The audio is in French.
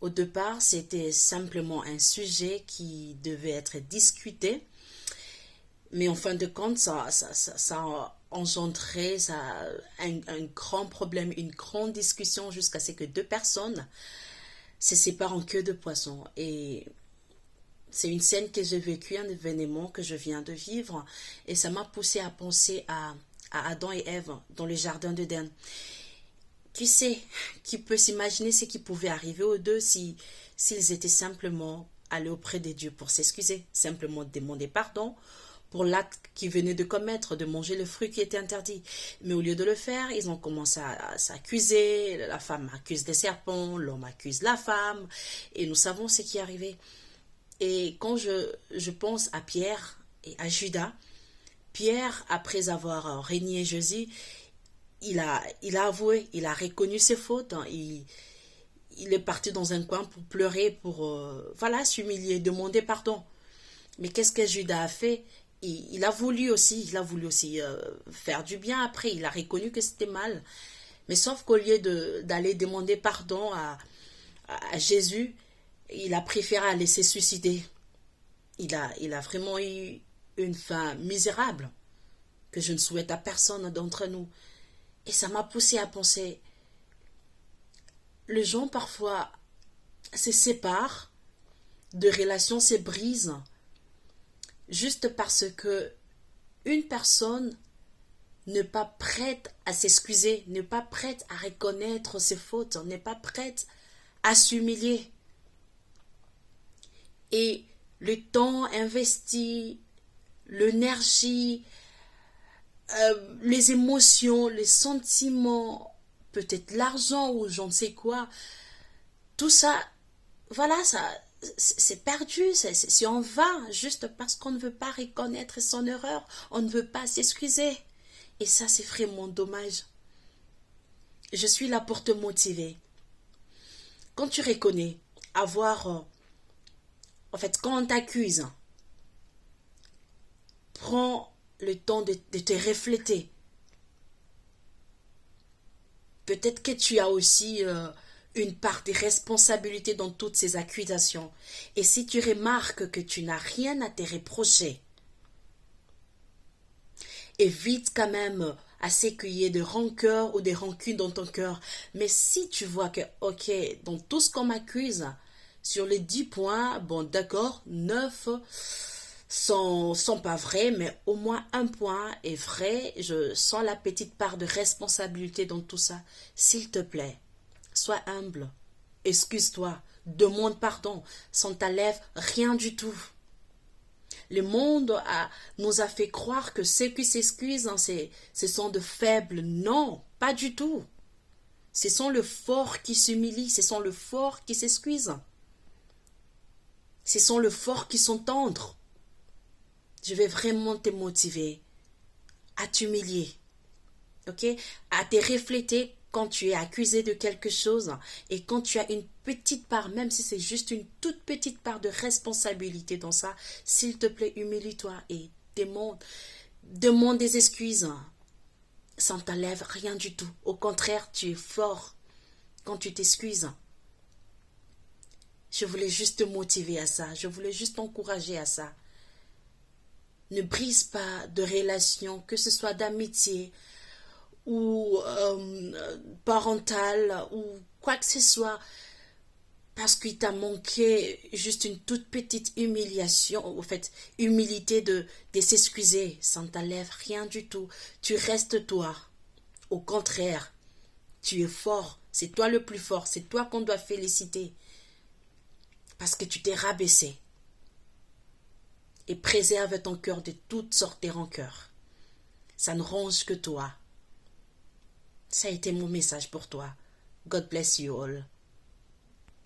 Au départ, c'était simplement un sujet qui devait être discuté, mais en fin de compte, ça a engendré un grand problème, une grande discussion jusqu'à ce que deux personnes se séparent en queue de poisson. Et c'est une scène que j'ai vécue, un événement que je viens de vivre, et ça m'a poussé à penser à Adam et Ève dans le jardin d'Éden. Qui sait, qui peut s'imaginer ce qui pouvait arriver aux deux si s'ils étaient simplement allés auprès de Dieu pour s'excuser, simplement demander pardon pour l'acte qu'ils venaient de commettre, de manger le fruit qui était interdit. Mais au lieu de le faire, ils ont commencé à s'accuser, la femme accuse des serpents, l'homme accuse la femme, et nous savons ce qui est arrivé. Et quand je pense à Pierre et à Judas, Pierre, après avoir régné Jésus, il a avoué, il a reconnu ses fautes, hein. Il est parti dans un coin pour pleurer, pour voilà, s'humilier, demander pardon. Mais qu'est-ce que Judas a fait? Il a voulu aussi, faire du bien après. Il a reconnu que c'était mal. Mais sauf qu'au lieu d'aller demander pardon à Jésus, il a préféré aller se suicider. Il a vraiment eu une fin misérable que je ne souhaite à personne d'entre nous. Et ça m'a poussé à penser, les gens parfois se séparent, de relations se brisent, juste parce que une personne n'est pas prête à s'excuser, n'est pas prête à reconnaître ses fautes, n'est pas prête à s'humilier. Et le temps investi, l'énergie, les émotions, les sentiments, peut-être l'argent ou je ne sais quoi, tout ça, voilà, ça, c'est perdu, c'est en vain, juste parce qu'on ne veut pas reconnaître son erreur, on ne veut pas s'excuser. Et ça, c'est vraiment dommage. Je suis là pour te motiver. Quand tu reconnais avoir, en fait, quand on t'accuse, prends le temps de te refléter. Peut-être que tu as aussi une part de responsabilité dans toutes ces accusations. Et si tu remarques que tu n'as rien à te reprocher, évite quand même à ce qu'il y ait de rancœur ou des rancunes dans ton cœur. Mais si tu vois que, ok, dans tout ce qu'on m'accuse, sur les 10 points, bon d'accord, 9 sont pas vrais, mais au moins un point est vrai. Je sens la petite part de responsabilité dans tout ça. S'il te plaît, sois humble, excuse-toi, demande pardon, ça ne t'enlève rien du tout. Le monde nous a fait croire que ceux qui s'excusent, hein, ce sont de faibles. Non, pas du tout. Ce sont les forts qui s'humilient, ce sont les forts qui s'excusent. Ce sont les forts qui sont tendres. Je vais vraiment te motiver à t'humilier, ok? À te refléter quand tu es accusé de quelque chose et quand tu as une petite part, même si c'est juste une toute petite part de responsabilité dans ça, s'il te plaît, humilie-toi et demande des excuses. Ça ne t'enlève rien du tout. Au contraire, tu es fort quand tu t'excuses. Je voulais juste te motiver à ça. Je voulais juste t'encourager à ça. Ne brise pas de relations, que ce soit d'amitié ou parentale ou quoi que ce soit, parce qu'il t'a manqué juste une toute petite humiliation, en fait, humilité de s'excuser. Ça ne t'enlève rien du tout. Tu restes toi. Au contraire, tu es fort. C'est toi le plus fort. C'est toi qu'on doit féliciter. Parce que tu t'es rabaissé. Et préserve ton cœur de toutes sortes de rancœurs. Ça ne ronge que toi. Ça a été mon message pour toi. God bless you all.